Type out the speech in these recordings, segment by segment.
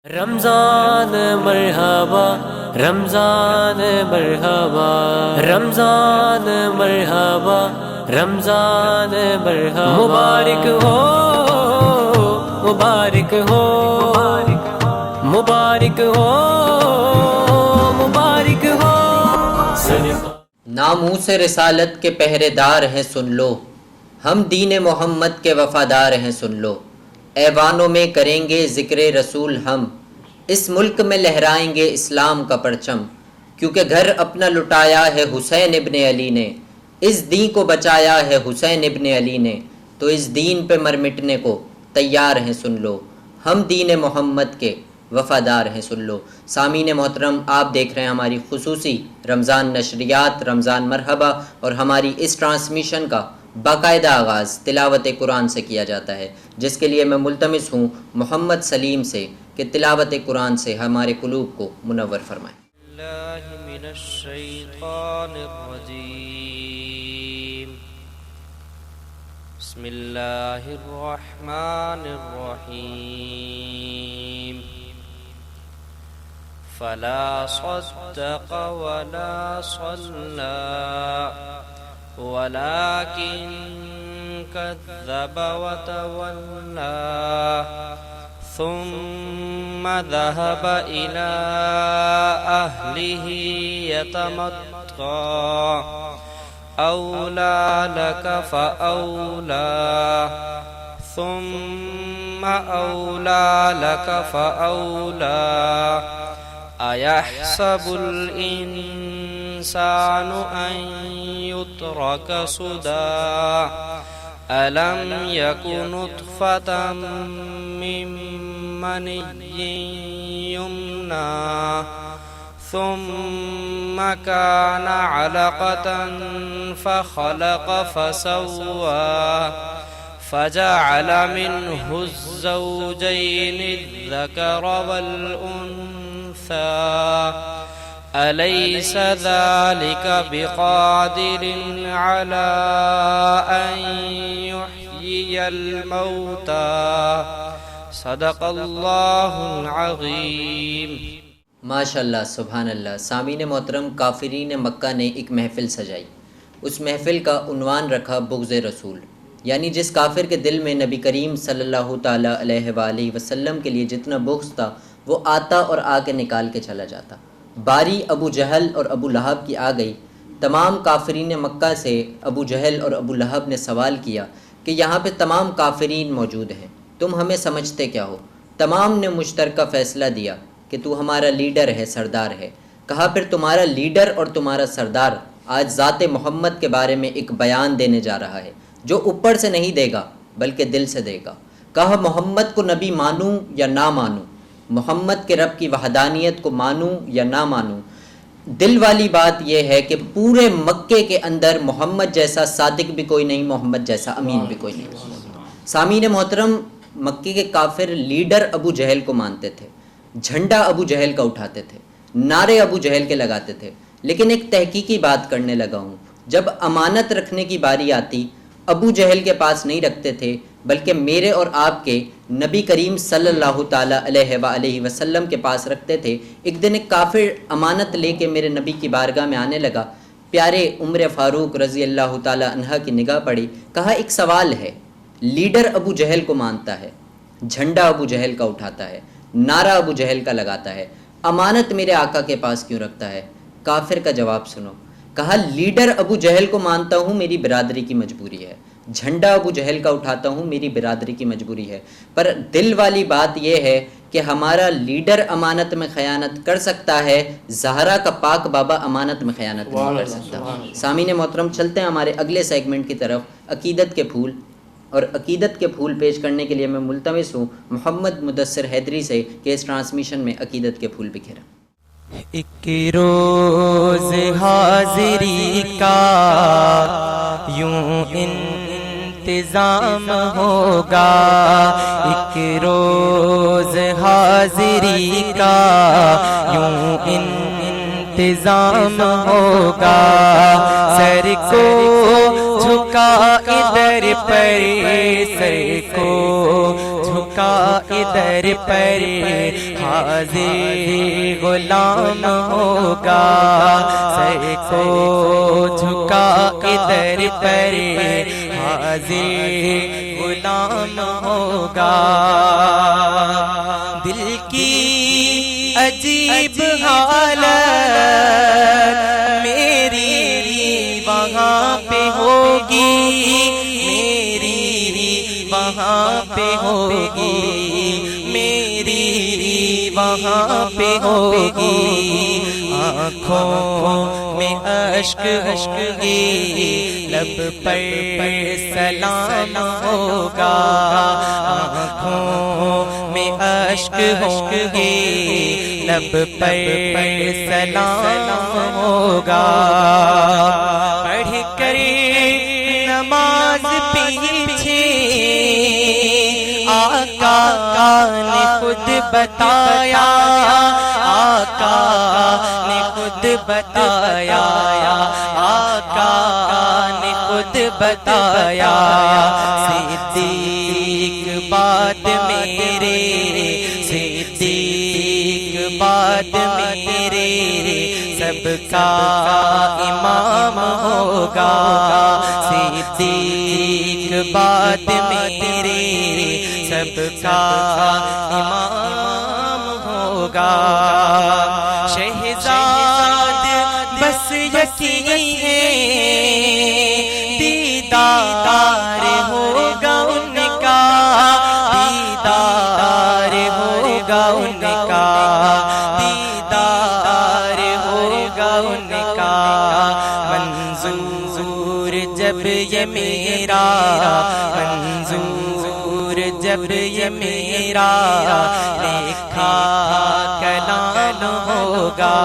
رمضان مرحبا رمضان مرحبا رمضان مرحبا رمضان مرحبا مبارک ہو مبارک ہو مبارک ہو مبارک ہو ناموس رسالت کے پہرے دار ہیں سن لو، ہم دین محمد کے وفادار ہیں سن لو، ایوانوں میں کریں گے ذکر رسول ہم، اس ملک میں لہرائیں گے اسلام کا پرچم، کیونکہ گھر اپنا لٹایا ہے حسین ابن علی نے، اس دین کو بچایا ہے حسین ابن علی نے، تو اس دین پہ مر مٹنے کو تیار ہیں سن لو، ہم دین محمد کے وفادار ہیں سن لو۔ سامعین محترم، آپ دیکھ رہے ہیں ہماری خصوصی رمضان نشریات رمضان مرحبا، اور ہماری اس ٹرانسمیشن کا باقاعدہ آغاز تلاوت قرآن سے کیا جاتا ہے، جس کے لیے میں ملتمس ہوں محمد سلیم سے کہ تلاوت قرآن سے ہمارے قلوب کو منور فرمائیں۔ اللہ من الشیطان الرجیم، بسم اللہ الرحمن الرحیم، فلا صدق ولا صلى ولكن كذب وتولى ثم ذهب إلى أهله يتمطى أولى لك فأولى ثم أولى لك فأولى أيحسب الإنسان أن يترك سدى ألم يكن نطفة من مني يمنى ثم كان علقة فخلق فسوى فجعل منه الزوجين الذكر والأنثى أليس ذلك بقادر على أن يحيي الموتى صدق اللہ العظیم۔ ماشاءاللہ، سبحان اللہ۔ سامعین محترم، کافرین مکہ نے ایک محفل سجائی، اس محفل کا عنوان رکھا بغض رسول، یعنی جس کافر کے دل میں نبی کریم صلی اللہ تعالیٰ علیہ وآلہ وسلم کے لیے جتنا بغض تھا وہ آتا اور آ کے نکال کے چلا جاتا۔ باری ابو جہل اور ابو لہب کی آ گئی۔ تمام کافرین مکہ سے ابو جہل اور ابو لہب نے سوال کیا کہ یہاں پہ تمام کافرین موجود ہیں، تم ہمیں سمجھتے کیا ہو؟ تمام نے مشترکہ فیصلہ دیا کہ تو ہمارا لیڈر ہے، سردار ہے۔ کہا پھر تمہارا لیڈر اور تمہارا سردار آج ذات محمد کے بارے میں ایک بیان دینے جا رہا ہے جو اوپر سے نہیں دے گا بلکہ دل سے دے گا۔ کہا محمد کو نبی مانوں یا نہ مانوں، محمد کے رب کی وحدانیت کو مانوں یا نہ مانوں؟ دل والی بات یہ ہے کہ پورے مکے کے اندر محمد جیسا صادق بھی کوئی نہیں، محمد جیسا امین بھی کوئی نہیں۔ سامعین محترم، مکے کے کافر لیڈر ابو جہل کو مانتے تھے، جھنڈا ابو جہل کا اٹھاتے تھے، نعرے ابو جہل کے لگاتے تھے، لیکن ایک تحقیقی بات کرنے لگا ہوں، جب امانت رکھنے کی باری آتی ابو جہل کے پاس نہیں رکھتے تھے بلکہ میرے اور آپ کے نبی کریم صلی اللہ تعالیٰ علیہ وآلہ وسلم کے پاس رکھتے تھے۔ ایک دن ایک کافر امانت لے کے میرے نبی کی بارگاہ میں آنے لگا، پیارے عمر فاروق رضی اللہ تعالیٰ عنہ کی نگاہ پڑی، کہا ایک سوال ہے، لیڈر ابو جہل کو مانتا ہے، جھنڈا ابو جہل کا اٹھاتا ہے، نعرہ ابو جہل کا لگاتا ہے، امانت میرے آقا کے پاس کیوں رکھتا ہے؟ کافر کا جواب سنو، کہا لیڈر ابو جہل کو مانتا ہوں، میری برادری کی مجبوری ہے، جھنڈا ابو جہل کا اٹھاتا ہوں، میری برادری کی مجبوری ہے، پر دل والی بات یہ ہے کہ ہمارا لیڈر امانت میں خیانت کر سکتا ہے، زہرا کا پاک بابا امانت میں خیانت نہیں کر سکتا۔ سامعین محترم، چلتے ہیں ہمارے اگلے سیگمنٹ کی طرف، عقیدت کے پھول، اور عقیدت کے پھول پیش کرنے کے لیے میں ملتمس ہوں محمد مدثر حیدری سے کہ اس ٹرانسمیشن میں عقیدت کے پھول بکھیریں۔ ایک روز حاضری کا یوں انتظام ہوگا، ایک روز حاضری کا یوں انتظام ہوگا، سر کو جھکا ادھر پر سر کو جھکا جھکا ادھر پر حاضر غلام ہوگا، سر کو جھکا ادھر پر حاضر غلام ہوگا۔ دل کی عجیب حالت میری وہاں پہ ہوگی، میری وہاں پہ ہوگی، میری وہاں پہ ہوگی۔ آنکھوں میں اشک ہوگی، لب پر سلام ہوگا، آنکھوں میں اشک ہوگی، لب پر سلام ہوگا۔ پڑھ کر نماز پیچھے آقا نے خود بتایا، آقا نے خود بتایا، آقا نے خود بتایا۔ صدیق بعد میرے، صدیق بعد میرے، سب کا امام ہوگا، صدیق بعد میرے، سب کا امام ہوگا۔ شہزاد بس یقین ہے دیدار ہوگا ان کا، دیدار ہوگا ان کا، دیدار ہوگا ان کا۔ منظور جب یہ میرا، منظور جب یہ میرا لکھا کلام ہوگا،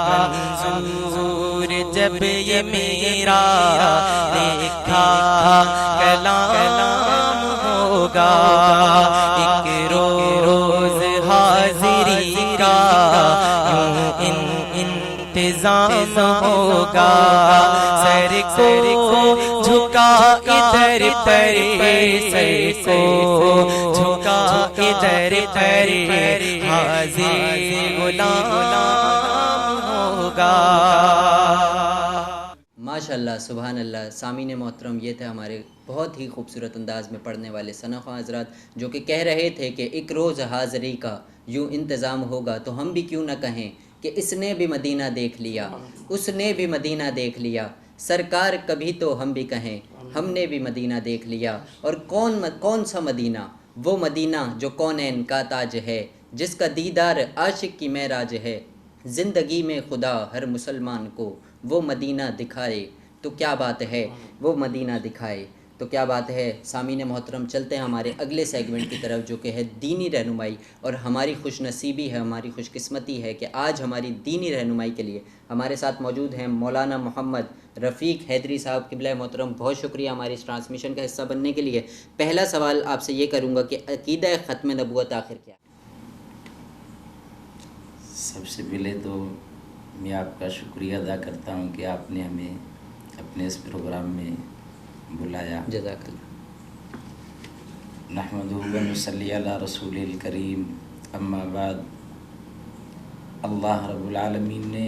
منظور جب یہ میرا لکھا کلام ہوگا۔ ایک روز حاضری کا یوں انتظام ہوگا، سر کو جھکا ادھر پر، سر کو جھکا ادھر پر حاضر غلام ہوگا۔ ماشاءاللہ، سبحان اللہ۔ سامعین محترم، یہ تھے ہمارے بہت ہی خوبصورت انداز میں پڑھنے والے ثنا خواں حضرات، جو کہ کہہ رہے تھے کہ ایک روز حاضری کا یوں انتظام ہوگا، تو ہم بھی کیوں نہ کہیں کہ اس نے بھی مدینہ دیکھ لیا، اس نے بھی مدینہ دیکھ لیا، سرکار کبھی تو ہم بھی کہیں ہم نے بھی مدینہ دیکھ لیا۔ اور کون سا مدینہ؟ وہ مدینہ جو کونین کا تاج ہے، جس کا دیدار عاشق کی معراج ہے۔ زندگی میں خدا ہر مسلمان کو وہ مدینہ دکھائے تو کیا بات ہے، وہ مدینہ دکھائے تو کیا بات ہے۔ سامعین محترم، چلتے ہیں ہمارے اگلے سیگمنٹ کی طرف، جو کہ ہے دینی رہنمائی۔ اور ہماری خوش نصیبی ہے، ہماری خوش قسمتی ہے کہ آج ہماری دینی رہنمائی کے لیے ہمارے ساتھ موجود ہیں مولانا محمد رفیق حیدری صاحب۔ قبلہ محترم، بہت شکریہ ہماری اس ٹرانسمیشن کا حصہ بننے کے لیے۔ پہلا سوال آپ سے یہ کروں گا کہ عقیدہ ختم نبوت آخر کیا ہے؟ سب سے پہلے تو میں آپ کا شکریہ ادا کرتا ہوں کہ آپ نے ہمیں اپنے اس پروگرام میں بلایا۔ جزاک اللہ۔ نحمدہ و نصلی علی رسول الکریم، اما بعد۔ اللہ رب العالمین نے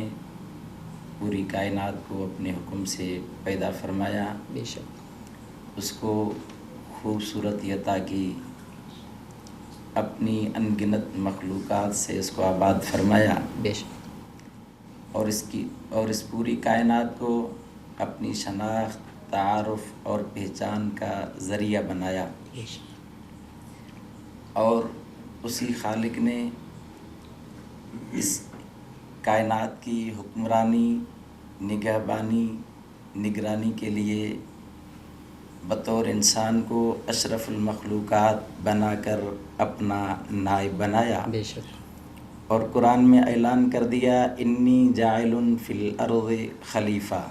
پوری کائنات کو اپنے حکم سے پیدا فرمایا، بے شک اس کو خوبصورت عطا کی، اپنی ان گنت مخلوقات سے اس کو آباد فرمایا، بے شک اور اس پوری کائنات کو اپنی شناخت، تعارف اور پہچان کا ذریعہ بنایا۔ بے شک اور اسی خالق نے اس کائنات کی حکمرانی، نگہبانی، نگرانی کے لیے بطور انسان کو اشرف المخلوقات بنا کر اپنا نائب بنایا، بے شک اور قرآن میں اعلان کر دیا انی جاعل فی الارض خلیفہ۔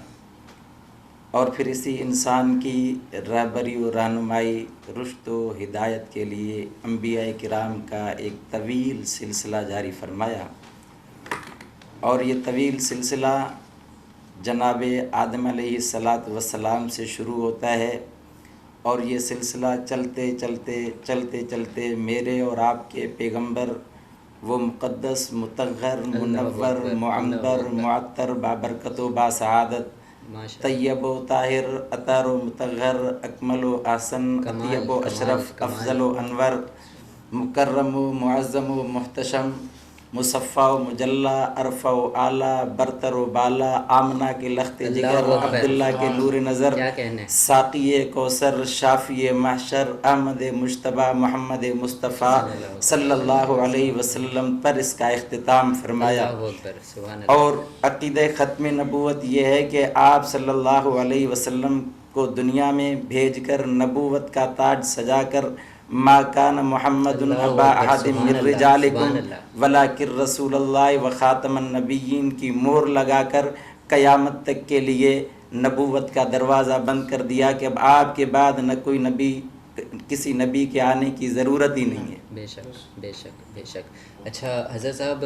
اور پھر اسی انسان کی رہبری و رہنمائی، رشد و ہدایت کے لیے انبیاء کرام کا ایک طویل سلسلہ جاری فرمایا، اور یہ طویل سلسلہ جناب آدم علیہ الصلاۃ والسلام سے شروع ہوتا ہے اور یہ سلسلہ چلتے چلتے میرے اور آپ کے پیغمبر وہ مقدس مطہر منور معمر معطر بابرکت و باسعادت طیب و طاہر اطہر و مطہر اکمل و احسن اطیب و اشرف افضل و انور مکرم و معظم و محتشم مصفہ و مجلہ عرفہ و اعلیٰ برتر و بالا آمنہ کے لخت جگر عبداللہ کے نور نظر ساقی کوثر شافی محشر احمد مجتبیٰ محمد مصطفیٰ صلی اللہ علیہ وسلم پر اس کا اختتام فرمایا۔ اور عقیدہ ختم نبوت یہ ہے کہ آپ صلی اللہ علیہ وسلم کو دنیا میں بھیج کر نبوت کا تاج سجا کر ما کان محمد ابا احد من رجالکم ولکن رسول اللہ و خاتم النبیین کی مہر لگا کر قیامت تک کے لیے نبوت کا دروازہ بند کر دیا کہ اب آپ کے بعد نہ کوئی نبی، کسی نبی کے آنے کی ضرورت ہی نہیں ہے۔ بے شک بے شک بے شک۔ اچھا حضرت صاحب،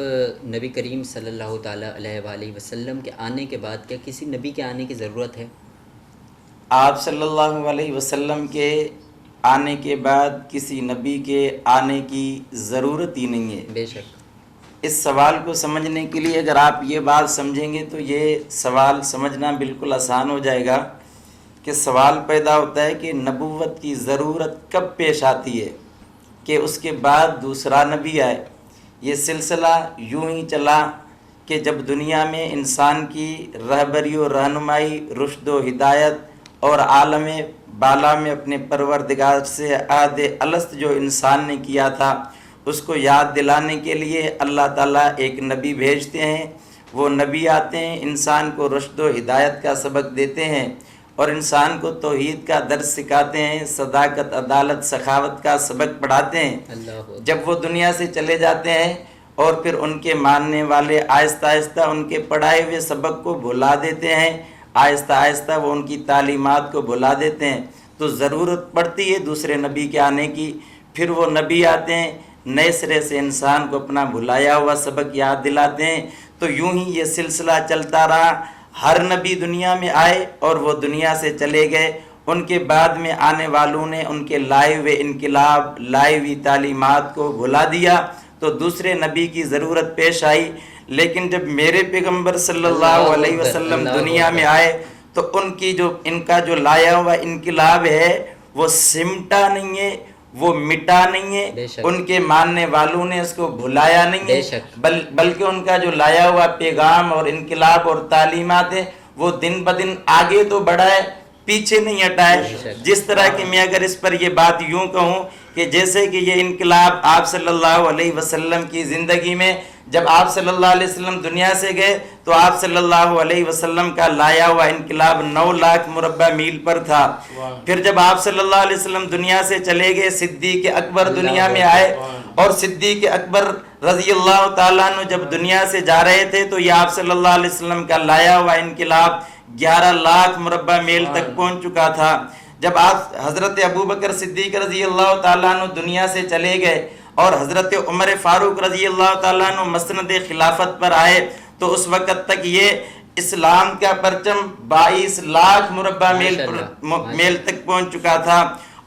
نبی کریم صلی اللہ تعالیٰ علیہ وآلہ وسلم کے آنے کے بعد کیا کسی نبی کے آنے کی ضرورت ہے؟ آپ صلی اللہ علیہ وسلم کے آنے کے بعد کسی نبی کے آنے کی ضرورت ہی نہیں ہے۔ بے شک۔ اس سوال کو سمجھنے کے لیے اگر آپ یہ بات سمجھیں گے تو یہ سوال سمجھنا بالکل آسان ہو جائے گا کہ سوال پیدا ہوتا ہے کہ نبوت کی ضرورت کب پیش آتی ہے کہ اس کے بعد دوسرا نبی آئے۔ یہ سلسلہ یوں ہی چلا کہ جب دنیا میں انسان کی رہبری و رہنمائی، رشد و ہدایت اور عالم بالا میں اپنے پروردگار سے عہد الست جو انسان نے کیا تھا اس کو یاد دلانے کے لیے اللہ تعالیٰ ایک نبی بھیجتے ہیں۔ وہ نبی آتے ہیں، انسان کو رشد و ہدایت کا سبق دیتے ہیں اور انسان کو توحید کا درس سکھاتے ہیں، صداقت، عدالت، سخاوت کا سبق پڑھاتے ہیں۔ جب وہ دنیا سے چلے جاتے ہیں اور پھر ان کے ماننے والے آہستہ آہستہ ان کے پڑھائے ہوئے سبق کو بھلا دیتے ہیں، آہستہ آہستہ وہ ان کی تعلیمات کو بھلا دیتے ہیں، تو ضرورت پڑتی ہے دوسرے نبی کے آنے کی۔ پھر وہ نبی آتے ہیں، نئے سرے سے انسان کو اپنا بھلایا ہوا سبق یاد دلاتے ہیں۔ تو یوں ہی یہ سلسلہ چلتا رہا، ہر نبی دنیا میں آئے اور وہ دنیا سے چلے گئے، ان کے بعد میں آنے والوں نے ان کے لائے ہوئے انقلاب، لائے ہوئی تعلیمات کو بھلا دیا، تو دوسرے نبی کی ضرورت پیش آئی۔ لیکن جب میرے پیغمبر صلی اللہ علیہ وسلم دنیا میں آئے تو ان کا جو لایا ہوا انقلاب ہے وہ سمٹا نہیں ہے، وہ مٹا نہیں ہے، ان کے ماننے والوں نے اس کو بھلایا نہیں ہے، بلکہ ان کا جو لایا ہوا پیغام اور انقلاب اور تعلیمات ہے وہ دن بدن آگے تو بڑھا ہے، پیچھے نہیں ہٹا ہے۔ جس طرح کہ میں اگر اس پر یہ بات یوں کہوں کہ جیسے کہ یہ انقلاب آپ صلی اللہ علیہ وسلم کی زندگی میں، جب آپ صلی اللہ علیہ وسلم دنیا سے گئے تو آپ صلی اللہ علیہ وسلم کا لایا ہوا انقلاب 9 لاکھ مربع میل پر تھا۔ پھر جب آپ صلی اللہ علیہ وسلم دنیا سے چلے گئے، صدیق اکبر دنیا میں آئے، اور صدیق اکبر رضی اللہ تعالیٰ عنہ جب دنیا سے جا رہے تھے تو یہ آپ صلی اللہ علیہ وسلم کا لایا ہوا انقلاب 11 لاکھ مربع میل تک پہنچ چکا تھا۔ جب آپ حضرت ابوبکر صدیق رضی اللہ تعالیٰ عنہ دنیا سے چلے گئے اور حضرت عمر فاروق رضی اللہ تعالیٰ عنہ مسند خلافت پر آئے تو اس وقت تک یہ اسلام کا پرچم 22 لاکھ مربع میل تک پہنچ چکا تھا۔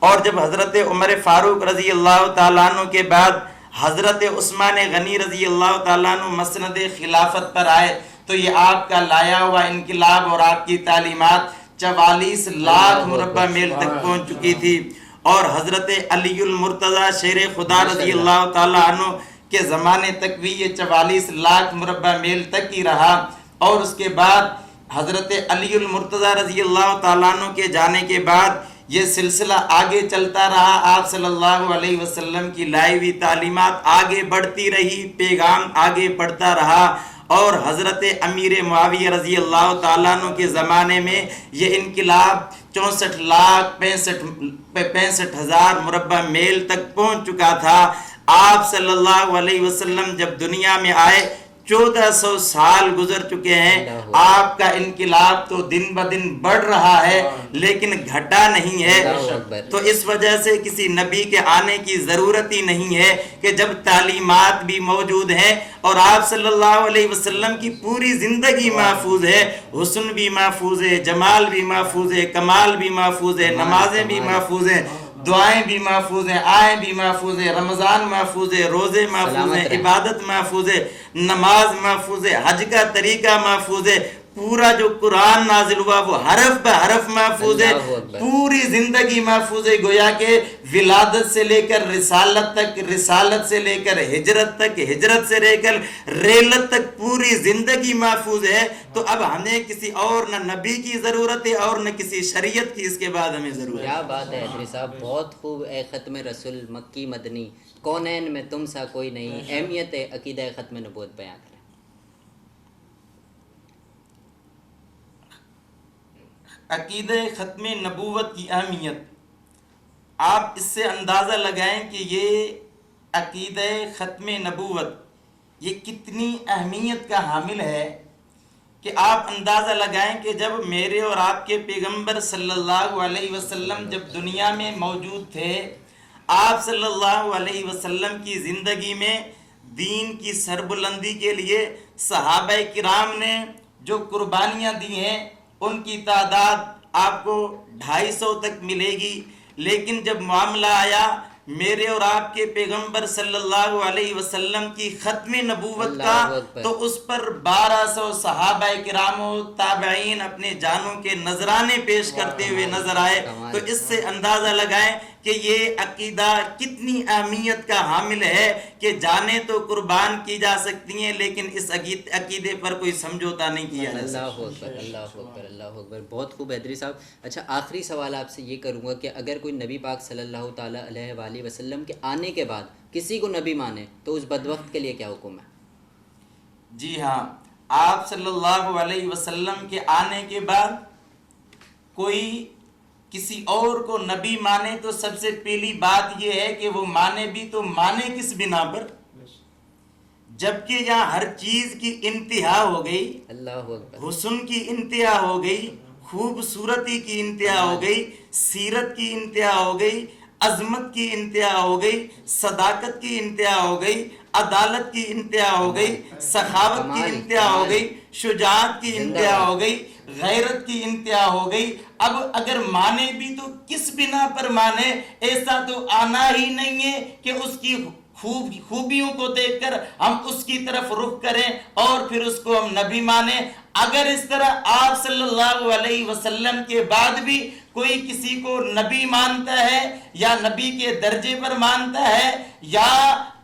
اور جب حضرت عمر فاروق رضی اللہ تعالیٰ عنہ کے بعد حضرت عثمان غنی رضی اللہ تعالیٰ عنہ مسند خلافت پر آئے تو یہ آپ کا لایا ہوا انقلاب اور آپ کی تعلیمات 44 لاکھ مربع میل تک پہنچ چکی تھی۔ اور حضرت علی المرتضیٰ شیر خدا رضی اللہ تعالیٰ عنہ کے زمانے تک بھی یہ 44 لاکھ مربع میل تک ہی رہا۔ اور اس کے بعد حضرت علی المرتضیٰ رضی اللہ تعالیٰ عنہ کے جانے کے بعد یہ سلسلہ آگے چلتا رہا، آپ صلی اللہ علیہ وسلم کی لائی ہوئی تعلیمات آگے بڑھتی رہی، پیغام آگے بڑھتا رہا۔ اور حضرت امیر معاویہ رضی اللہ تعالیٰ عنہ کے زمانے میں یہ انقلاب 64 لاکھ 65 ہزار مربع میل تک پہنچ چکا تھا۔ آپ صلی اللہ علیہ وسلم جب دنیا میں آئے 1400 سال گزر چکے ہیں، آپ کا انقلاب تو دن بدن بڑھ رہا ہے لیکن گھٹا نہیں ہے۔ تو اس وجہ سے کسی نبی کے آنے کی ضرورت ہی نہیں ہے کہ جب تعلیمات بھی موجود ہیں اور آپ صلی اللہ علیہ وسلم کی پوری زندگی محفوظ ہے، حسن بھی محفوظ ہے، جمال بھی محفوظ ہے، کمال بھی محفوظ ہے، نمازیں بھی محفوظ ہیں، دعائیں بھی محفوظ ہیں، آئیں بھی محفوظ ہیں، رمضان محفوظ ہے، روزے محفوظ ہیں، عبادت محفوظ ہے، نماز محفوظ ہے، حج کا طریقہ محفوظ ہے، پورا جو قرآن نازل ہوا وہ حرف بہ حرف محفوظ ہے، پوری زندگی محفوظ ہے۔ گویا کہ ولادت سے لے کر رسالت تک، رسالت سے لے کر ہجرت تک، ہجرت سے لے کر ریلت تک پوری زندگی محفوظ ہے۔ تو اب ہمیں کسی اور نہ نبی کی ضرورت ہے اور نہ کسی شریعت کی اس کے بعد ہمیں ضرورت ہے۔ کیا بات ہے حیدری صاحب، بہت خوب۔ اے ختم رسول مکی مدنی، کونین میں تم سا کوئی نہیں، اہمیت عقیدہ ختم نبوت بیان کریں۔ عقیدہ ختم نبوت کی اہمیت آپ اس سے اندازہ لگائیں کہ یہ عقیدہ ختم نبوت یہ کتنی اہمیت کا حامل ہے، کہ آپ اندازہ لگائیں کہ جب میرے اور آپ کے پیغمبر صلی اللہ علیہ وسلم جب دنیا میں موجود تھے، آپ صلی اللہ علیہ وسلم کی زندگی میں دین کی سربلندی کے لیے صحابہ کرام نے جو قربانیاں دی ہیں ان کی تعداد آپ کو 250 تک ملے گی، لیکن جب معاملہ آیا میرے اور آپ کے پیغمبر صلی اللہ علیہ وسلم کی ختم نبوت کا، تو اس پر 1200 صحابہ کرام و تابعین اپنے جانوں کے نذرانے پیش کرتے ہوئے نظر آئے۔ تو اس سے اندازہ لگائیں کہ یہ عقیدہ کتنی اہمیت کا حامل ہے کہ جانیں تو قربان کی جا سکتی ہیں لیکن اس عقیدے پر کوئی سمجھوتا نہیں کیا جا سکتا۔ اللہ اکبر، اللہ اکبر، اللہ اکبر، بہت خوب حیدری صاحب۔ اچھا، آخری سوال آپ سے یہ کروں گا کہ اگر کوئی نبی پاک صلی اللہ تعالیٰ علیہ وآلہ وسلم کے آنے کے بعد کسی کو نبی مانے تو اس بدبخت کے لیے کیا حکم ہے؟ جی ہاں، آپ صلی اللہ علیہ وسلم کے آنے کے بعد کوئی کسی اور کو نبی مانے تو سب سے پہلی بات یہ ہے کہ وہ مانے بھی تو مانے کس بنا پر، جبکہ یہاں ہر چیز کی انتہا ہو گئی، اللہ اکبر، حسن کی انتہا ہو گئی، خوبصورتی کی انتہا ہو گئی، سیرت کی انتہا ہو گئی، عظمت کی انتہا ہو گئی، صداقت کی انتہا ہو گئی، عدالت کی انتہا ہو گئی، سخاوت کی انتہا ہو گئی، شجاعت کی انتہا ہو گئی، غیرت کی انتہا ہو گئی۔ اب اگر مانے بھی تو کس بنا پر مانے؟ ایسا تو آنا ہی نہیں ہے کہ اس کی خوبیوں کو دیکھ کر ہم اس کی طرف رخ کریں اور پھر اس کو ہم نبی مانیں۔ اگر اس طرح آپ صلی اللہ علیہ وسلم کے بعد بھی کوئی کسی کو نبی مانتا ہے یا نبی کے درجے پر مانتا ہے یا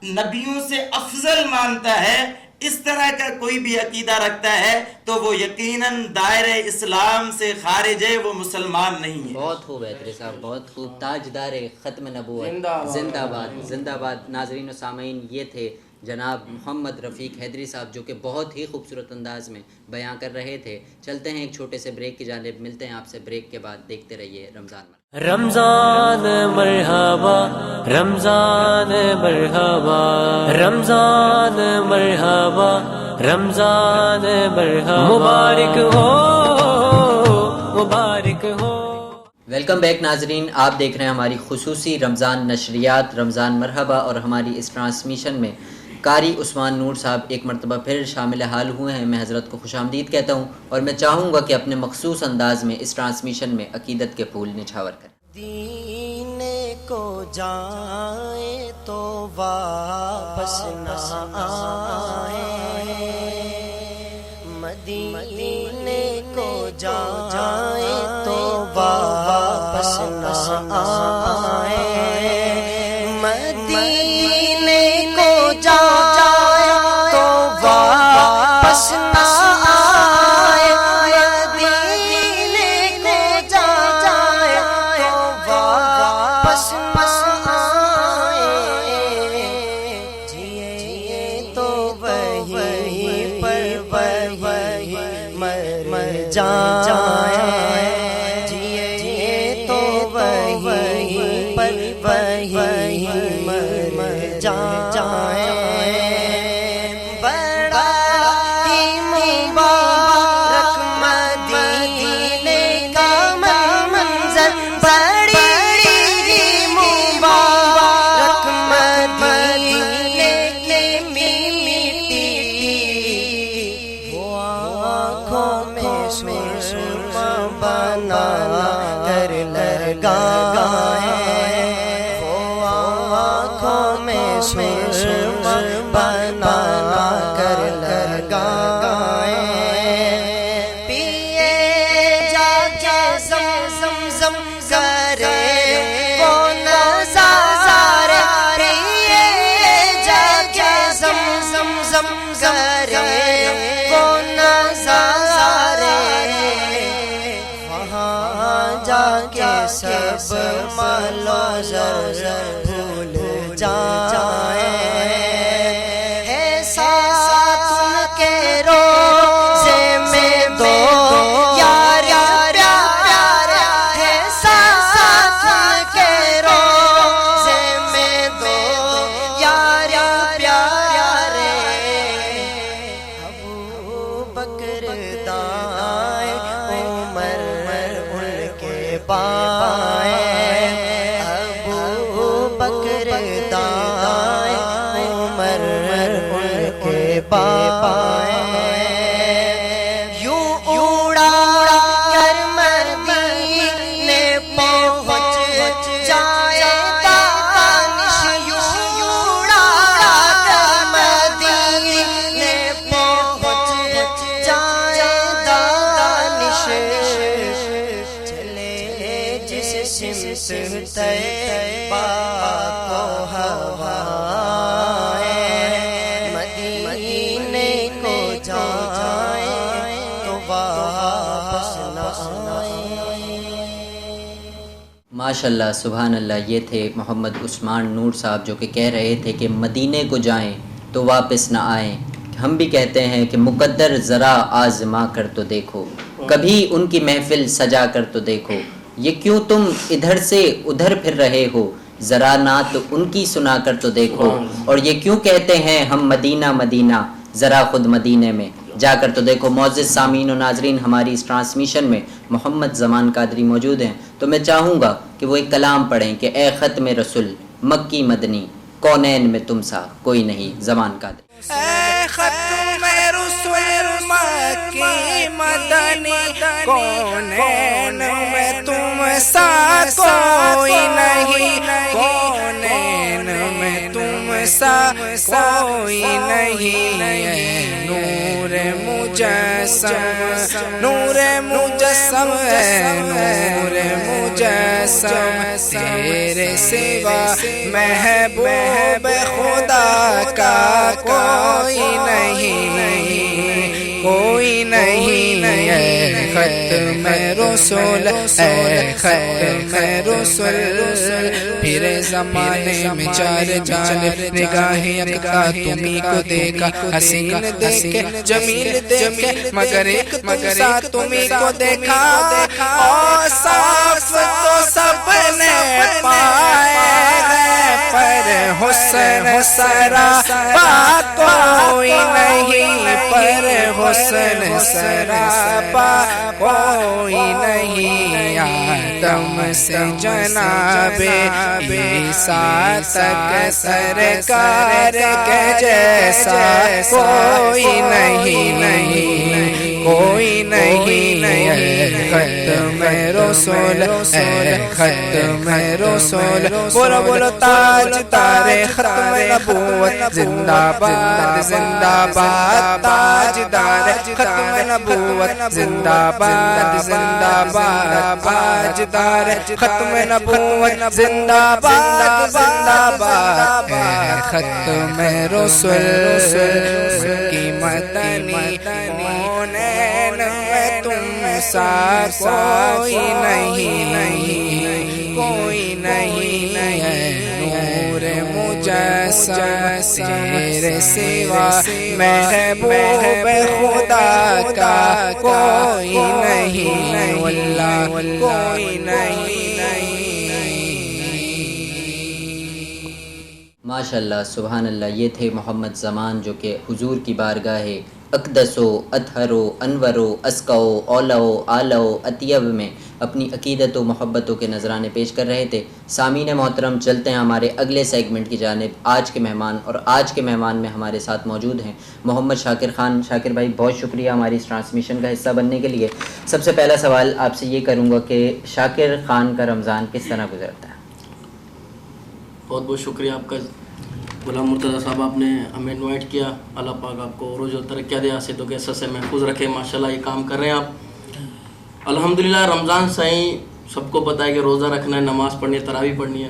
نبیوں سے افضل مانتا ہے، اس طرح کا کوئی بھی عقیدہ رکھتا ہے تو وہ یقیناً دائرہ اسلام سے خارج ہے، وہ مسلمان نہیں ہے۔ بہت خوب حیدری صاحب، بہت خوب۔ تاجدار ختم نبوت زندہ باد، زندہ باد۔ ناظرین و سامعین، یہ تھے جناب محمد رفیق حیدری صاحب جو کہ بہت ہی خوبصورت انداز میں بیان کر رہے تھے۔ چلتے ہیں ایک چھوٹے سے بریک کی جانب، ملتے ہیں آپ سے بریک کے بعد، دیکھتے رہیے رمضان رمضان مرحبا، رمضان مرحبا، رمضان مرحبا، رمضان مرحبا، مبارک ہو، مبارک ہو۔ ویلکم بیک ناظرین، آپ دیکھ رہے ہیں ہماری خصوصی رمضان نشریات رمضان مرحبا، اور ہماری اس ٹرانسمیشن میں قاری عثمان نور صاحب ایک مرتبہ پھر شامل حال ہوئے ہیں۔ میں حضرت کو خوش آمدید کہتا ہوں اور میں چاہوں گا کہ اپنے مخصوص انداز میں اس ٹرانسمیشن میں عقیدت کے پھول نچھاور کریں۔ مدینے کو جائیں تو واپس نہ آئیں، مدینے کو جائیں تو واپس نہ آئیں، مدینے کو جائیں تو واپس نہ آئیں، مدینے کو جائیں تو واپس نہ آئیں، جیے تو وہیں پر وہیں مر جائیں، جیے تو وہیں پر وہیں مر جائیں، بڑا کرے وہ نظارے وہاں جا کے سب مال و زر بھول جائیں ساتھ ان کے روزے میں دو یار پیار ہے ساتھ ان کے روزے میں دو یار پیار ابو بکر دائیں عمر ان کے بائیں ابو بکر دائیں عمر ان کے بائیں یوں اڑا کر مدینے پہنچ جائے دانش یوں اڑا کر مدینے پہنچ جائے دانش چلے جس سمت طیبہ کو ہوائیں مدینے کو جائیں تو واپس نہ آئیں۔ ماشاء اللہ سبحان اللہ، یہ تھے محمد عثمان نور صاحب جو کہ کہہ رہے تھے کہ مدینے کو جائیں تو واپس نہ آئیں۔ ہم بھی کہتے ہیں کہ مقدر ذرا آزما کر تو دیکھو، کبھی ان کی محفل سجا کر تو دیکھو، یہ کیوں تم ادھر سے ادھر پھر رہے ہو، ذرا نعت ان کی سنا کر تو دیکھو، اور یہ کیوں کہتے ہیں ہم مدینہ مدینہ، ذرا خود مدینے میں جا کر تو دیکھو۔ معزز سامعین و ناظرین، ہماری اس ٹرانسمیشن میں محمد زمان قادری موجود ہیں، تو میں چاہوں گا کہ وہ ایک کلام پڑھیں کہ اے ختم رسول مکی مدنی، کونین میں تم سا کوئی نہیں زمان قادری۔ اے ختم رسول مکی مدنی، کونین میں تم سا کوئی نہیں، کونین میں تم سا کوئی نہیں، اے نور مجسم، نور مجسم، اے نور مجسم، تیرے سوا محبوب خدا کا کوئی نہیں، کوئی نہیں، اے ختم رسول، اے ختم رسول، پھر زمانے میں چار جانب نگاہیں یکتا تمہیں کو دیکھا، حسین دیکھے جمیل دیکھے، مگر ایک تم سا تمہیں کو دیکھا، اور صاف تو سب نے پائے پر حسن سراپا کوئی نہیں، پر حسن سراپا کوئی نہیں، آدم سے جناب عیسیٰ تک سرکار کے جیسا کوئی نہیں، کوئی نہیں، اے ختم رسول، اے ختم رسول، بولو بولو تاج تارے ختم نبوت زندہ باد، زندہ باد، تاج دار ختم نبوت زندہ باد، زندہ باد، تاج دار ختم نبوت زندہ باد، زندہ باد، اے ختم رسول کی مدنی، کونین میں تم سا کوئی نہیں، کوئی نہیں، اے نور مجسم، تیرے سوا محبوب خدا کا کوئی نہیں، واللہ کوئی نہیں۔ ماشاء اللہ سبحان اللہ، یہ تھے محمد زمان جو کہ حضور کی بارگاہ اقدس و اطہر و انور و اسقا و اولا و اعلیٰ و اطیب میں اپنی عقیدت و محبتوں کے نذرانے پیش کر رہے تھے۔ سامعین محترم، چلتے ہیں ہمارے اگلے سیگمنٹ کی جانب۔ آج کے مہمان، اور آج کے مہمان میں ہمارے ساتھ موجود ہیں محمد شاکر خان۔ شاکر بھائی بہت شکریہ ہماری اس ٹرانسمیشن کا حصہ بننے کے لیے۔ سب سے پہلا سوال آپ سے یہ کروں گا کہ شاکر خان کا رمضان کس طرح گزرتا ہے؟ بہت بہت شکریہ آپ کا غلام مرتضیٰ صاحب، آپ نے ہمیں انوائٹ کیا۔ اللہ پاک آپ کو روز و ترقیہ دے، حسدوں کے اثر سے محفوظ رکھے۔ ماشاءاللہ یہ کام کر رہے ہیں آپ الحمدللہ۔ رمضان صحیح سب کو پتہ ہے کہ روزہ رکھنا ہے، نماز پڑھنی ہے، تراویح پڑھنی ہے،